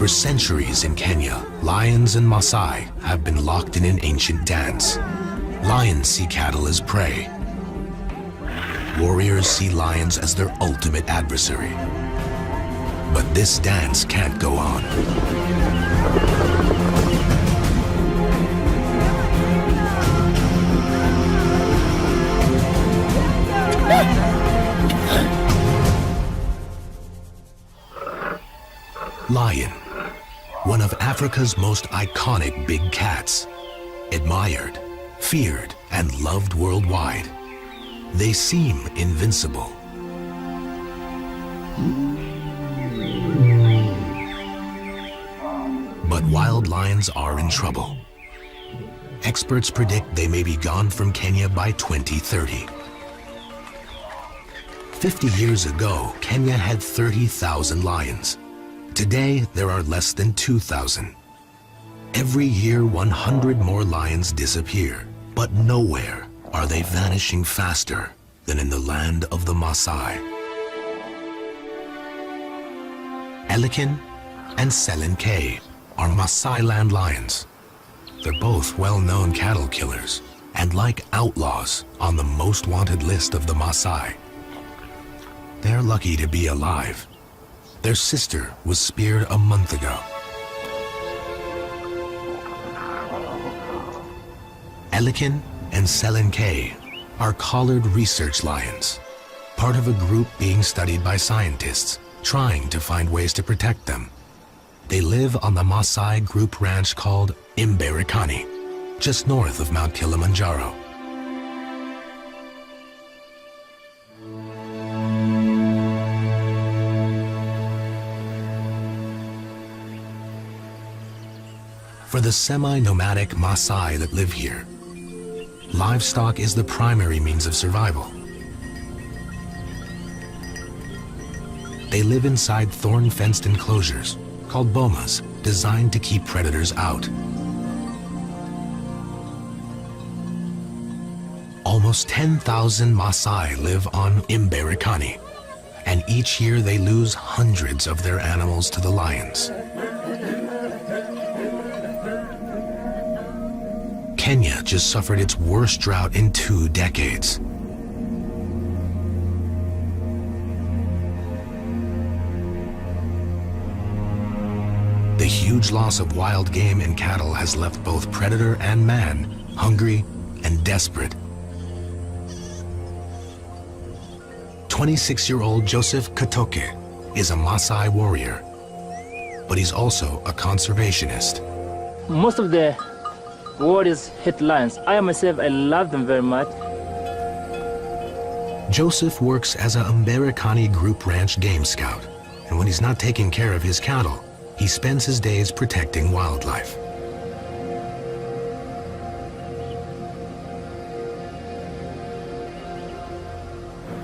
For centuries in Kenya, lions and Maasai have been locked in an ancient dance. Lions see cattle as prey. Warriors see lions as their ultimate adversary. But this dance can't go on. Lion, one of Africa's most iconic big cats, admired, feared, and loved worldwide. They seem invincible. But wild lions are in trouble. Experts predict they may be gone from Kenya by 2030. 50 years ago, Kenya had 30,000 lions. Today, there are less than 2,000. Every year, 100 more lions disappear, but nowhere are they vanishing faster than in the land of the Maasai. Elikin and Selenkei are Maasai land lions. They're both well-known cattle killers and like outlaws on the most wanted list of the Maasai. They're lucky to be alive. Their sister was speared a month ago. Elikin and Selenkei are collared research lions, part of a group being studied by scientists trying to find ways to protect them. They live on the Maasai group ranch called Imberikani, just north of Mount Kilimanjaro. For the semi-nomadic Maasai that live here, livestock is the primary means of survival. They live inside thorn-fenced enclosures called bomas, designed to keep predators out. Almost 10,000 Maasai live on Imberikani, and each year they lose hundreds of their animals to the lions. Kenya just suffered its worst drought in 2 decades. The huge loss of wild game and cattle has left both predator and man hungry and desperate. 26-year-old Joseph Katoke is a Maasai warrior, but he's also a conservationist. Most of the warriors hate lions. I myself, I love them very much. Joseph works as a Imberikani group ranch game scout, and when he's not taking care of his cattle, he spends his days protecting wildlife.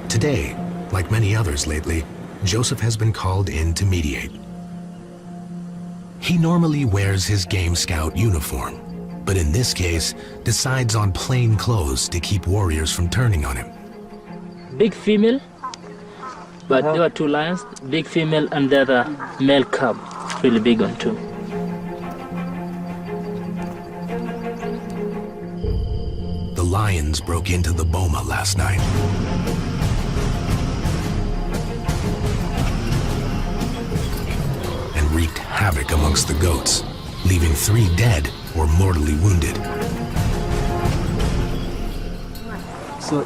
Today, like many others lately, Joseph has been called in to mediate. He normally wears his game scout uniform, but in this case, decides on plain clothes to keep warriors from turning on him. Big female, but there were 2 lions, big female and the other male cub, really big one too. The lions broke into the boma last night. And wreaked havoc amongst the goats, leaving 3 dead or mortally wounded. So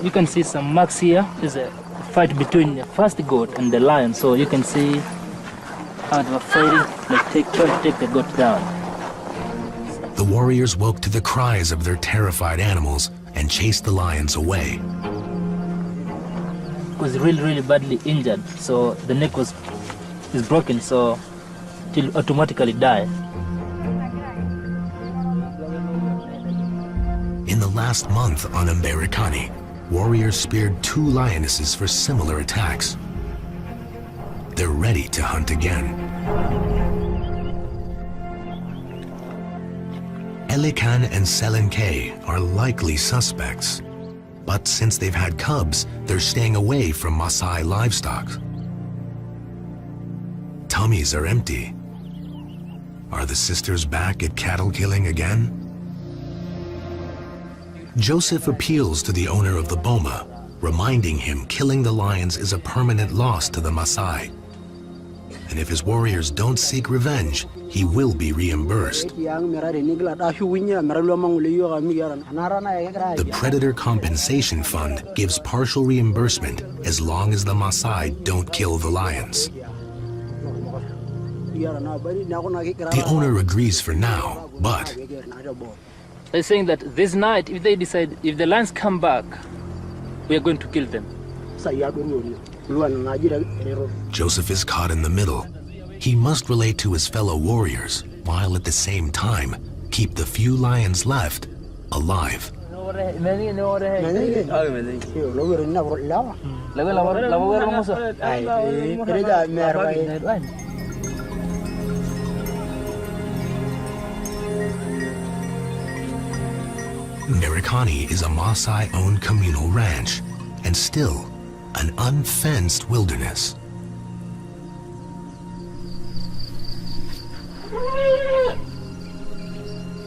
you can see some marks here. There's a fight between the first goat and the lion. So you can see how they were fighting, trying to take the goat down. The warriors woke to the cries of their terrified animals and chased the lions away. It was really badly injured. So the neck is broken, so it will automatically die. In the last month on Imberikani, warriors speared 2 lionesses for similar attacks. They're ready to hunt again. Elikan and Selenkei are likely suspects, but since they've had cubs, they're staying away from Maasai livestock. Tummies are empty, Are the sisters back at cattle killing again? Joseph appeals to the owner of the boma, reminding him killing the lions is a permanent loss to the Maasai. And if his warriors don't seek revenge, he will be reimbursed. The Predator Compensation Fund gives partial reimbursement as long as the Maasai don't kill the lions. The owner agrees for now, but they're saying that this night, if they decide, if the lions come back, we are going to kill them. Joseph is caught in the middle. He must relate to his fellow warriors, while at the same time keep the few lions left alive. Merikani is a Maasai-owned communal ranch, and still an unfenced wilderness.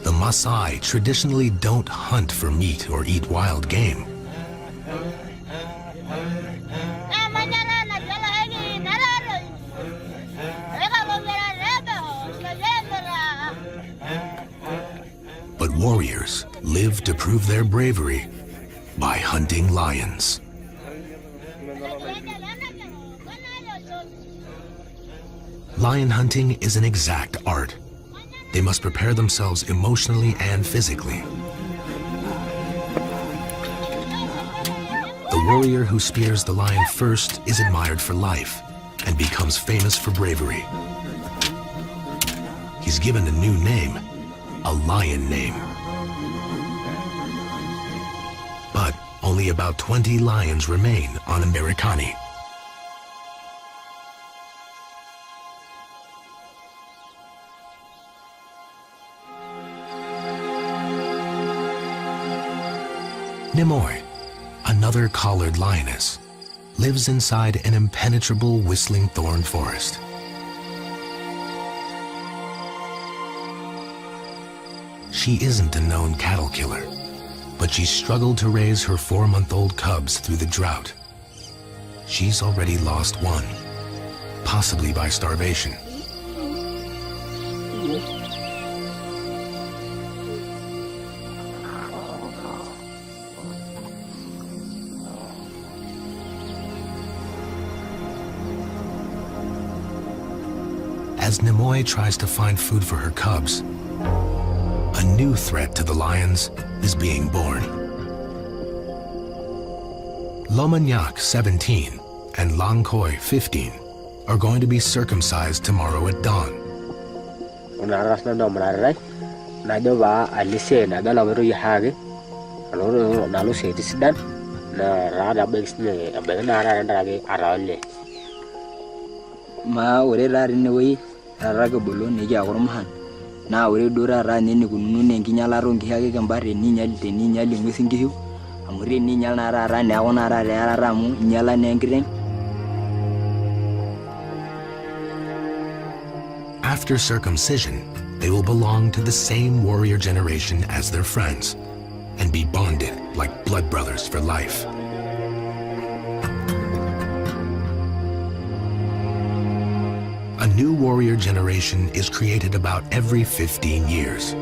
The Maasai traditionally don't hunt for meat or eat wild game. But warriors live to prove their bravery by hunting lions. Lion hunting is an exact art. They must prepare themselves emotionally and physically. The warrior who spears the lion first is admired for life and becomes famous for bravery. He's given a new name, a lion name. But only about 20 lions remain on Merikani. Nimoy, another collared lioness, lives inside an impenetrable whistling thorn forest. She isn't a known cattle killer, but she struggled to raise her 4-month-old cubs through the drought. She's already lost one, possibly by starvation. As Nimoy tries to find food for her cubs, a new threat to the lions is being born. Lomanyak, 17, and Langkoi, 15, are going to be circumcised tomorrow at dawn. Na ore dora ra nene kunune nginyala rongi hage kambare ninyali te ninyali ngwesingihu amure ninyala na ra ne awona ra ramu nyala ne ngireng. After circumcision, they will belong to the same warrior generation as their friends and be bonded like blood brothers for life. A new warrior generation is created about every 15 years.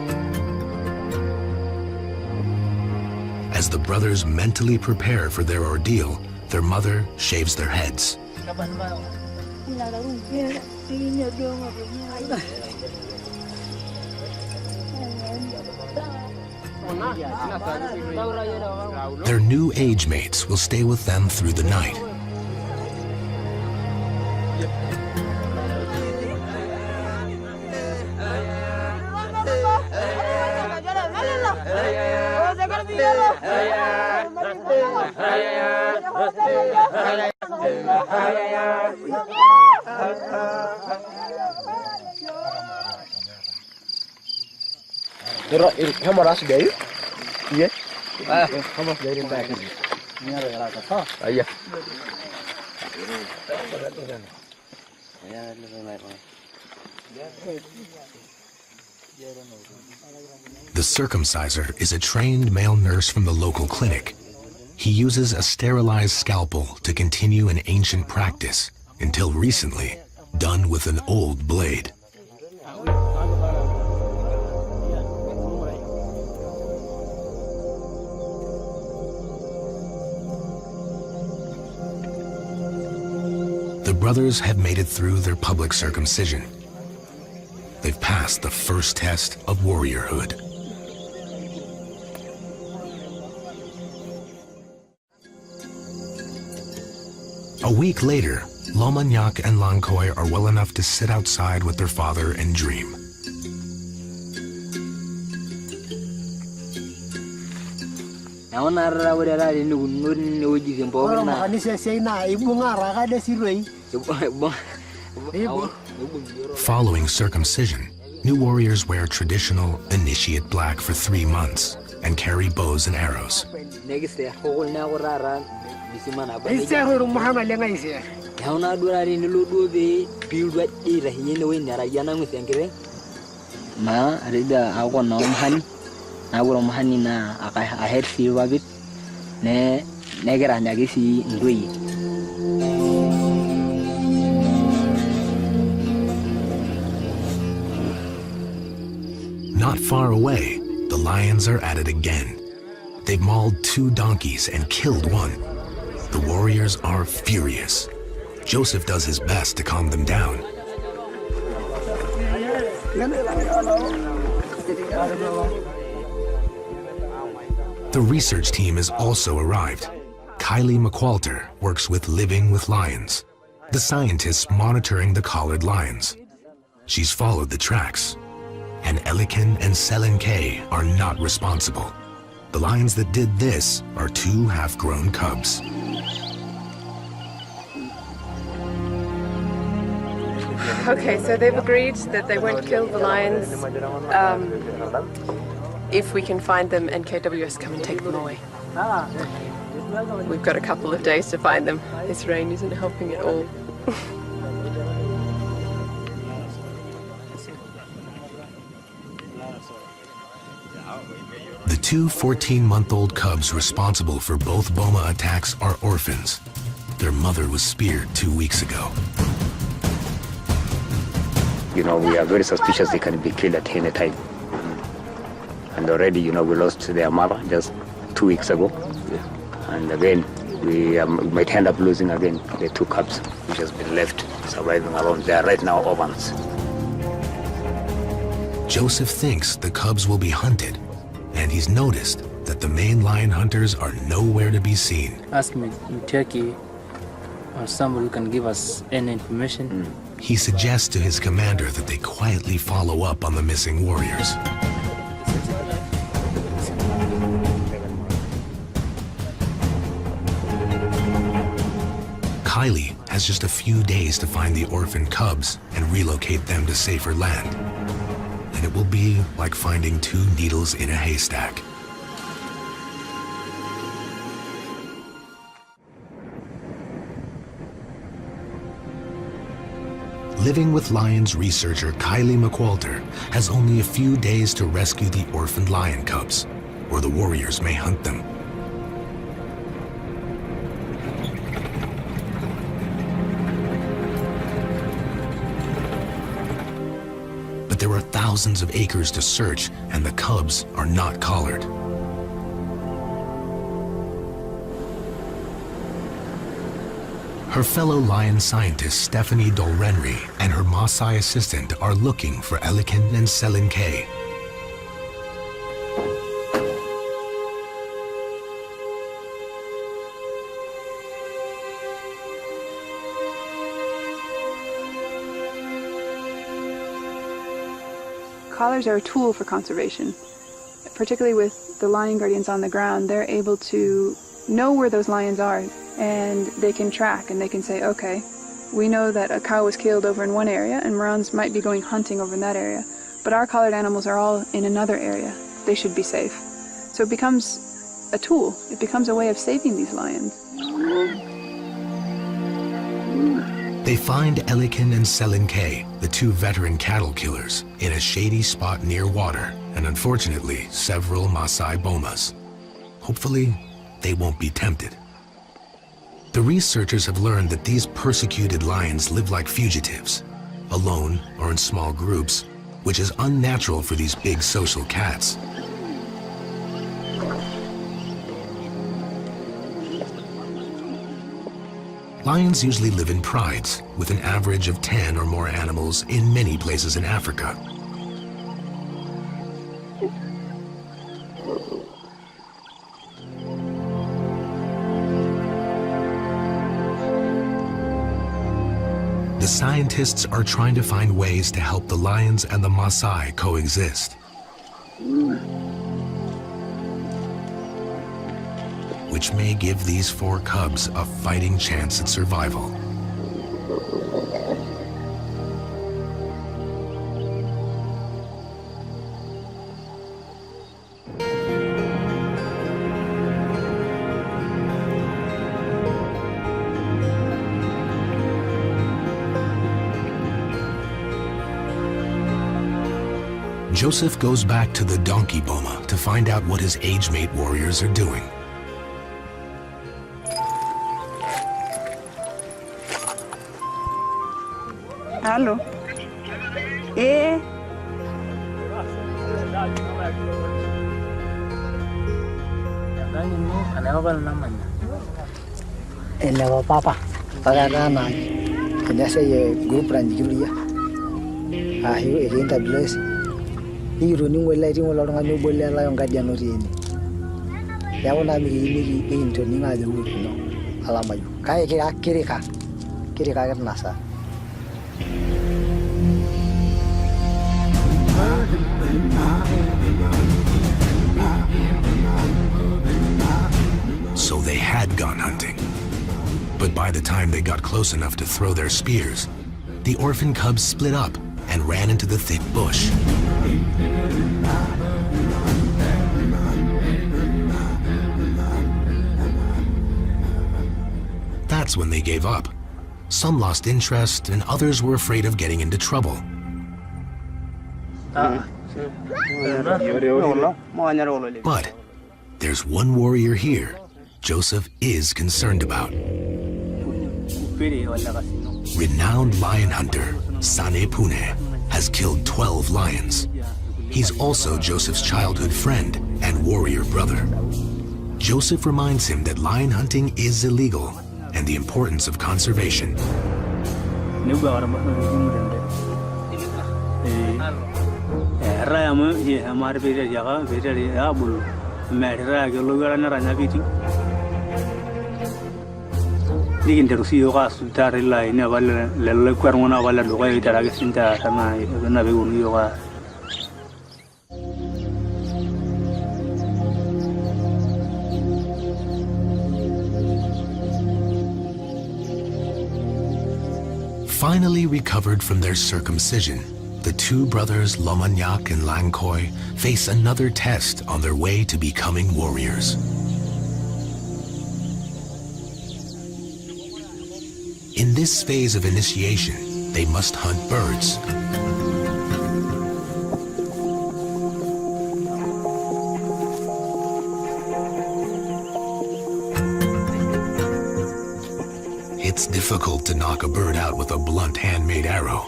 As the brothers mentally prepare for their ordeal, their mother shaves their heads. Their new age mates will stay with them through the night. How much do you? Yeah. How much do you back? Yeah. The circumciser is a trained male nurse from the local clinic. He uses a sterilized scalpel to continue an ancient practice, until recently, done with an old blade. The brothers have made it through their public circumcision. They've passed the first test of warriorhood. A week later, Lomanyak and Lankoi are well enough to sit outside with their father and dream. Following circumcision, new warriors wear traditional initiate black for 3 months and carry bows and arrows. Not far away, the lions are at it again. They've mauled 2 donkeys and killed 1. The warriors are furious. Joseph does his best to calm them down. The research team has also arrived. Kylie McQualter works with Living with Lions, the scientists monitoring the collared lions. She's followed the tracks. And Elikin and Selen K are not responsible. The lions that did this are 2 half-grown cubs. Okay, so they've agreed that they won't kill the lions if we can find them and KWS come and take them away. We've got a couple of days to find them. This rain isn't helping at all. The 2 14-month-old cubs responsible for both Boma attacks are orphans. Their mother was speared 2 weeks ago. We are very suspicious they can be killed at any time. And already, we lost their mother just 2 weeks ago. And again, we might end up losing again the 2 cubs which has been left surviving alone. They are right now orphans. Joseph thinks the cubs will be hunted, and he's noticed that the main lion hunters are nowhere to be seen. Ask me in Turkey or somebody who can give us any information. He suggests to his commander that they quietly follow up on the missing warriors. Kylie has just a few days to find the orphaned cubs and relocate them to safer land. And it will be like finding 2 needles in a haystack. Living with Lions researcher Kylie McQualter has only a few days to rescue the orphaned lion cubs, or the warriors may hunt them. But there are thousands of acres to search, and the cubs are not collared. Her fellow lion scientist Stephanie Dolrenry and her MAASAI assistant are looking for Elikin and Selen K. Collars are a tool for conservation, particularly with the lion guardians on the ground. They're able to know where those lions are, and they can track and they can say, okay, we know that a cow was killed over in one area and Morans might be going hunting over in that area, but our collared animals are all in another area. They should be safe. So it becomes a tool. It becomes a way of saving these lions. They find Elikin and Selinkei, the two veteran cattle killers, in a shady spot near water and unfortunately several Maasai bomas. Hopefully, they won't be tempted. The researchers have learned that these persecuted lions live like fugitives, alone or in small groups, which is unnatural for these big social cats. Lions usually live in prides, with an average of 10 or more animals in many places in Africa. The scientists are trying to find ways to help the lions and the Maasai coexist. Which may give these 4 cubs a fighting chance at survival. Joseph goes back to the donkey boma to find out what his age-mate warriors are doing. Hello. Eh. Elewa papa. Pagana kenya say group ranjiruya. Ahi erinta bless. Iro ningwe lighting wala ngani bolle la yonga diano tieni. Yawo na mi into ninga de wuri no. Alamayu. Kai kirika nasa. So they had gone hunting. But by the time they got close enough to throw their spears, the orphan cubs split up and ran into the thick bush. That's when they gave up. Some lost interest and others were afraid of getting into trouble. But there's one warrior here Joseph is concerned about. Renowned lion hunter Sane Pune has killed 12 lions. He's also Joseph's childhood friend and warrior brother. Joseph reminds him that lion hunting is illegal and the importance of conservation. Finally recovered from their circumcision, the two brothers Lomagnac and Langkoy face another test on their way to becoming warriors. In this phase of initiation, they must hunt birds. It's difficult to knock a bird out with a blunt handmade arrow.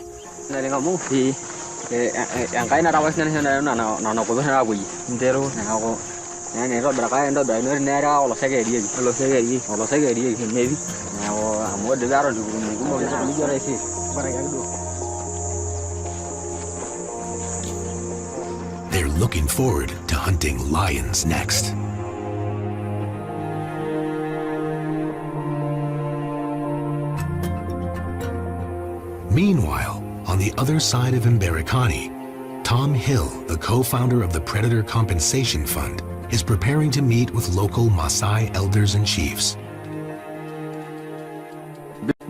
They're looking forward to hunting lions next. Meanwhile, on the other side of Mberikani, Tom Hill, the co-founder of the Predator Compensation Fund, is preparing to meet with local Maasai elders and chiefs.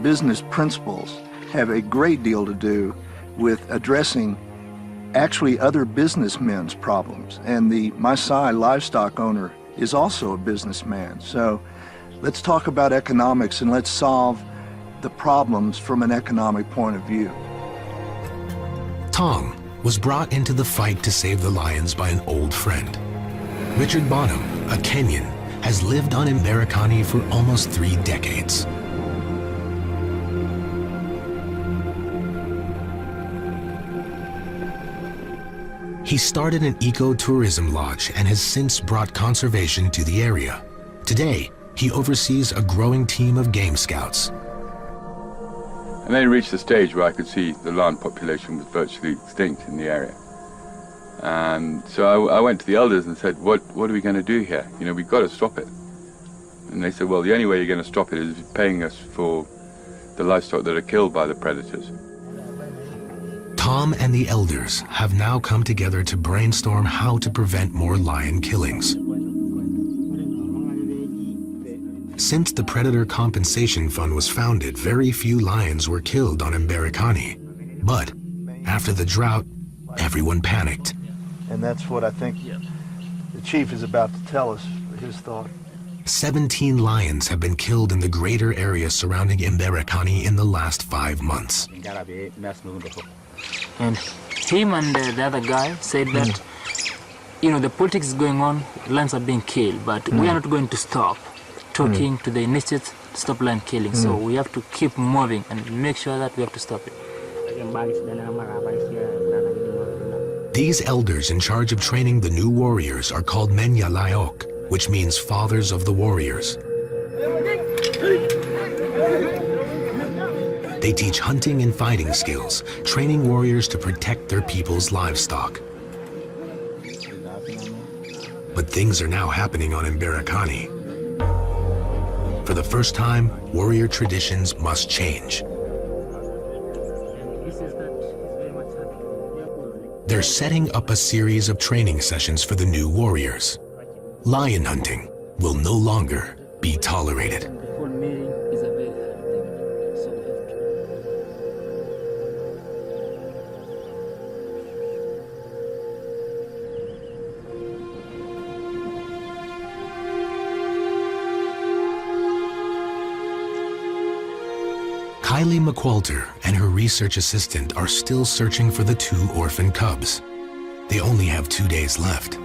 Business principles have a great deal to do with addressing actually other businessmen's problems. And the Maasai livestock owner is also a businessman. So let's talk about economics and let's solve the problems from an economic point of view. Tom was brought into the fight to save the lions by an old friend. Richard Bonham, a Kenyan, has lived on Mberekani for almost 3 decades. He started an eco-tourism lodge and has since brought conservation to the area. Today, he oversees a growing team of game scouts. And then it reached a stage where I could see the lion population was virtually extinct in the area. And so I went to the elders and said, what are we going to do here? You know, we've got to stop it. And they said, well, the only way you're going to stop it is paying us for the livestock that are killed by the predators. Tom and the elders have now come together to brainstorm how to prevent more lion killings. Since the Predator Compensation Fund was founded, very few lions were killed on Mberekani. But after the drought, everyone panicked. And that's what I think the chief is about to tell us, his thought. 17 lions have been killed in the greater area surrounding Mberekani in the last 5 months. And him and the other guy said that, you know, the politics is going on, lions are being killed, but we are not going to stop talking to the initiative to stop lion killing. So we have to keep moving and make sure that we have to stop it. These elders in charge of training the new warriors are called Menyalayok, which means fathers of the warriors. They teach hunting and fighting skills, training warriors to protect their people's livestock. But things are now happening on Mberekani. For the first time, warrior traditions must change. They're setting up a series of training sessions for the new warriors. Lion hunting will no longer be tolerated. Kylie McQualter and her research assistant are still searching for the 2 orphan cubs. They only have 2 days left.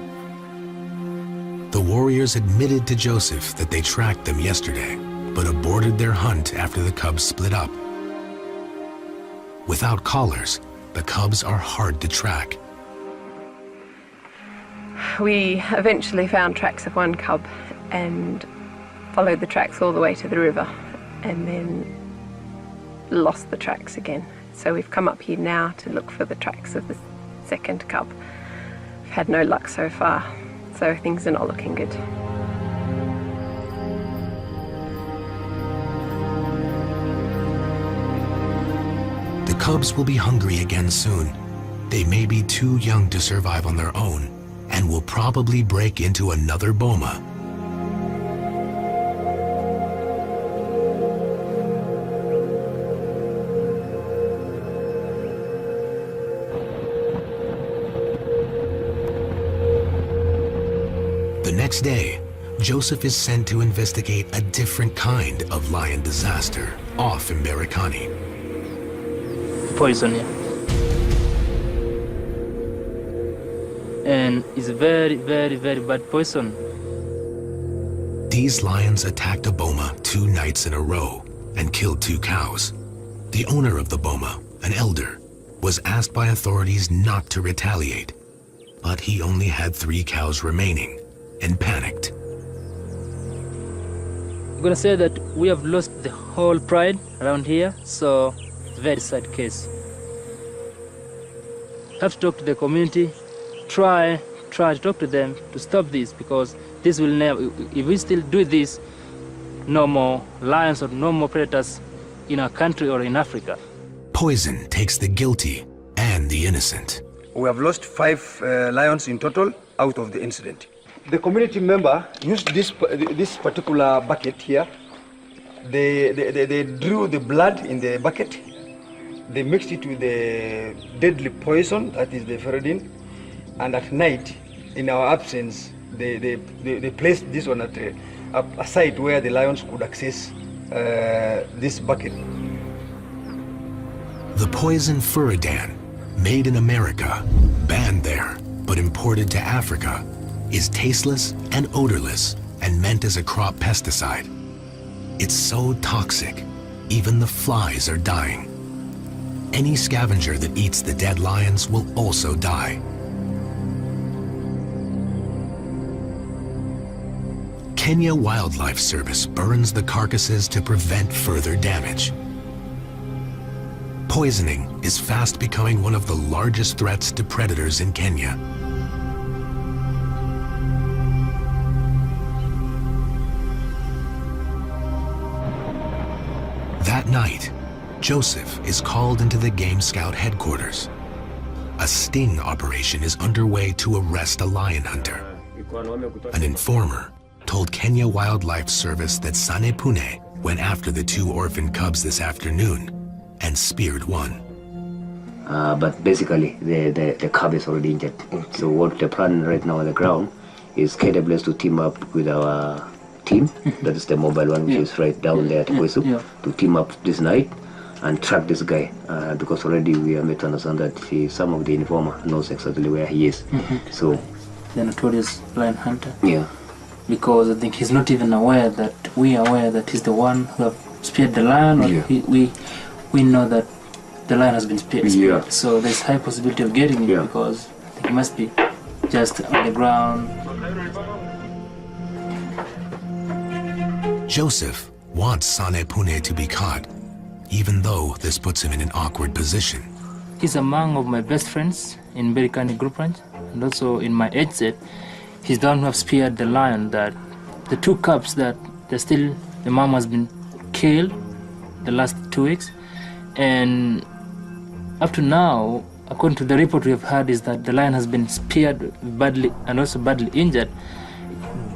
The warriors admitted to Joseph that they tracked them yesterday, but aborted their hunt after the cubs split up. Without collars, the cubs are hard to track. We eventually found tracks of one cub and followed the tracks all the way to the river and then lost the tracks again. So we've come up here now to look for the tracks of the second cub. We've had no luck so far, so things are not looking good. The cubs will be hungry again soon. They may be too young to survive on their own and will probably break into another boma. The next day, Joseph is sent to investigate a different kind of lion disaster off Mberekani. Poison, yeah. And it's very, very, very bad poison. These lions attacked a boma 2 nights in a row and killed 2 cows. The owner of the boma, an elder, was asked by authorities not to retaliate, but he only had 3 cows remaining and panicked. I'm gonna say that we have lost the whole pride around here, so it's a very sad case. Have to talk to the community, try to talk to them to stop this, because this will never, if we still do this, no more lions or no more predators in our country or in Africa. Poison takes the guilty and the innocent. We have lost 5 lions in total out of the incident. The community member used this particular bucket here. They drew the blood in the bucket. They mixed it with the deadly poison, that is the ferrodin, and at night, in our absence, they placed this one at a site where the lions could access this bucket. The poison furidan, made in America, banned there, but imported to Africa, is tasteless and odorless and meant as a crop pesticide. It's so toxic, even the flies are dying. Any scavenger that eats the dead lions will also die. Kenya Wildlife Service burns the carcasses to prevent further damage. Poisoning is fast becoming one of the largest threats to predators in Kenya. That night, Joseph is called into the Game Scout headquarters. A sting operation is underway to arrest a lion hunter. An informer told Kenya Wildlife Service that Sane Pune went after the 2 orphan cubs this afternoon and speared one. But basically, the cub is already injured. So what the plan right now on the ground is KWS to team up with our team, that is the mobile one, which is right down there at Kwesu, to team up this night and track this guy, because already we are made to understand that some of the informer knows exactly where he is. So the notorious lion hunter. Yeah. Because I think he's not even aware that we are aware that he's the one who have speared the lion, or we know that the lion has been speared. So there's high possibility of getting him because I think he must be just on the ground. Joseph wants Sane Pune to be caught, even though this puts him in an awkward position. He's among of my best friends in Berikani Group Ranch, and also in my age set. He's the one who have speared the lion that the 2 cubs that the mom has been killed the last 2 weeks, and up to now, according to the report we have had, is that the lion has been speared badly and also badly injured.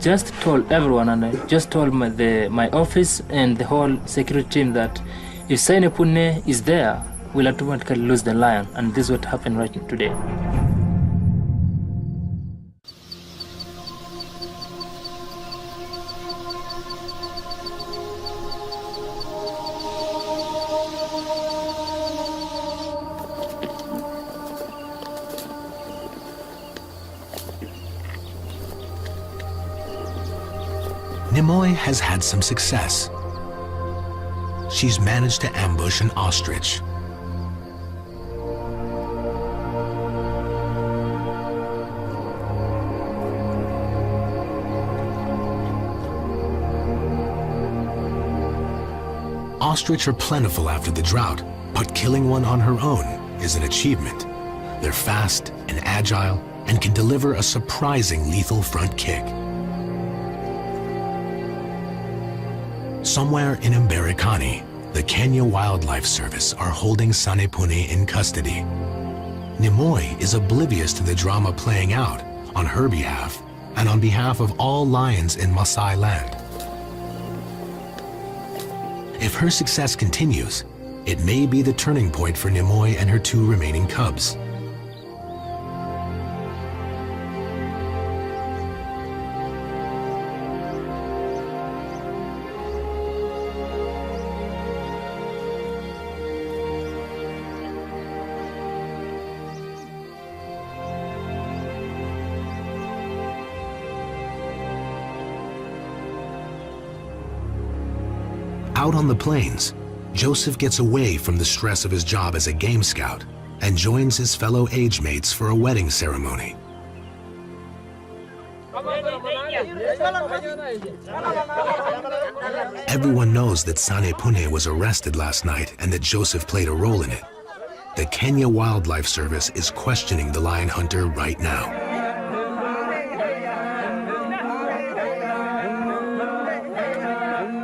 Just told everyone, and I just told my office and the whole security team that if Sane Pune is there, we'll automatically lose the lion, and this is what happened right today. Nimoy has had some success. She's managed to ambush an ostrich. Ostrich are plentiful after the drought, but killing one on her own is an achievement. They're fast and agile and can deliver a surprising lethal front kick. Somewhere in Mberikani, the Kenya Wildlife Service are holding Sane Pune in custody. Nimoy is oblivious to the drama playing out on her behalf and on behalf of all lions in Maasai land. If her success continues, it may be the turning point for Nimoy and her 2 remaining cubs. Out on the plains, Joseph gets away from the stress of his job as a game scout and joins his fellow age mates for a wedding ceremony. Everyone knows that Sane Pune was arrested last night and that Joseph played a role in it. The Kenya Wildlife Service is questioning the lion hunter right now.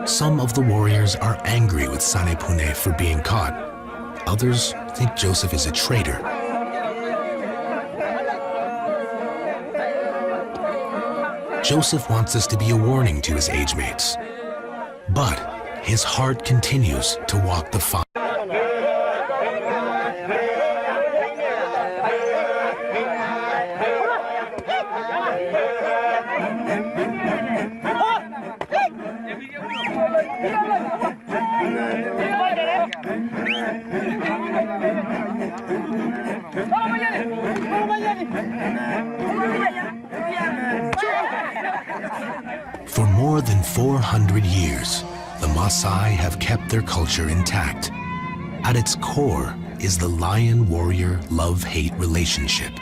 Some of the warriors are angry with Sane Pune for being caught. Others think Joseph is a traitor. Joseph wants this to be a warning to his age mates. But his heart continues to walk the fine. For more than 400 years, the Maasai have kept their culture intact. At its core is the lion-warrior love-hate relationship.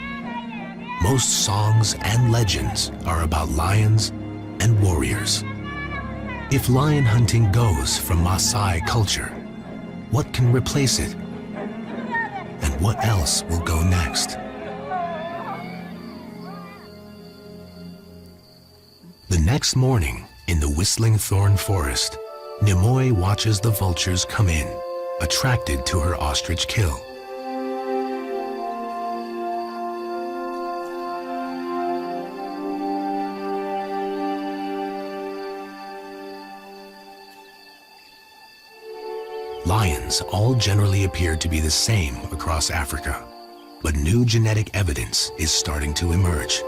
Most songs and legends are about lions and warriors. If lion hunting goes from Maasai culture, what can replace it? And what else will go next? The next morning, in the whistling thorn forest, Nimoy watches the vultures come in, attracted to her ostrich kill. Lions all generally appear to be the same across Africa, but new genetic evidence is starting to emerge.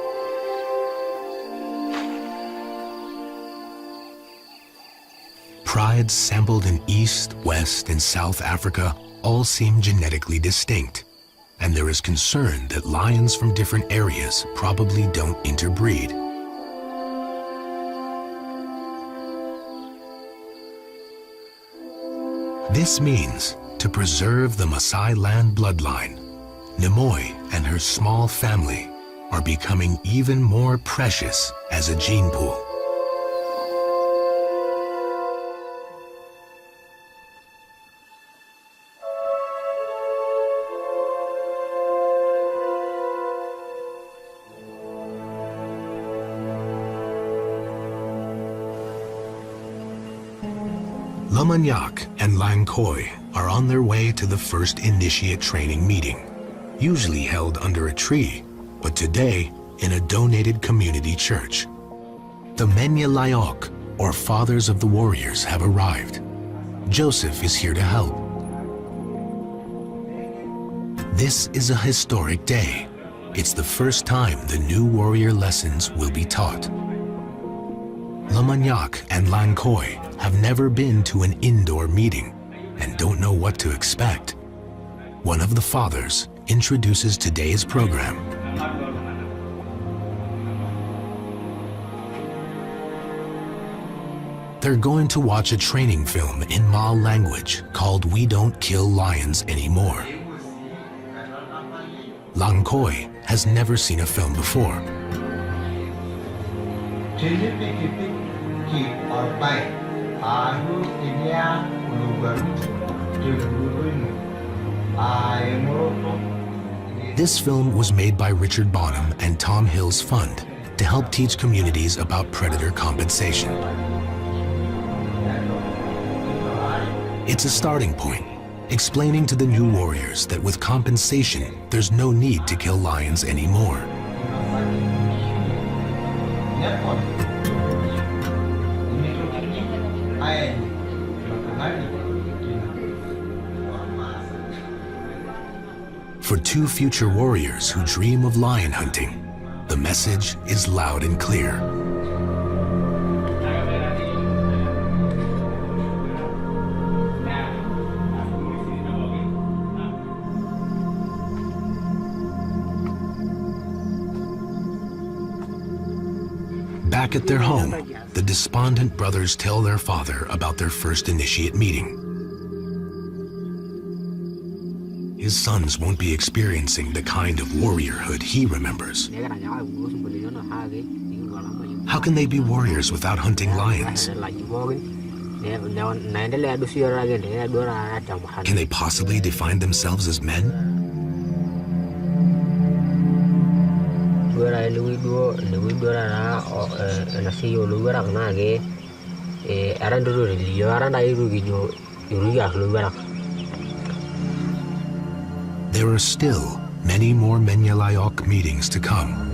Prides sampled in East, West, and South Africa all seem genetically distinct, and there is concern that lions from different areas probably don't interbreed. This means, to preserve the Maasai land bloodline, Nimoy and her small family are becoming even more precious as a gene pool. Lamanyak and Lankoi are on their way to the first initiate training meeting, usually held under a tree, but today in a donated community church. The Menya Layok, or Fathers of the Warriors, have arrived. Joseph is here to help. This is a historic day. It's the first time the new warrior lessons will be taught. Lamanyak and Lankoi have never been to an indoor meeting and don't know what to expect. One of the fathers introduces today's program. They're going to watch a training film in Ma language called We Don't Kill Lions Anymore. Lankoi has never seen a film before. This film was made by Richard Bonham and Tom Hill's Fund to help teach communities about predator compensation. It's a starting point, explaining to the new warriors that with compensation, there's no need to kill lions anymore. For two future warriors who dream of lion hunting, the message is loud and clear. Back at their home, the despondent brothers tell their father about their first initiate meeting. His sons won't be experiencing the kind of warriorhood he remembers. How can they be warriors without hunting lions? Can they possibly define themselves as men? There are still many more Menya Layok meetings to come.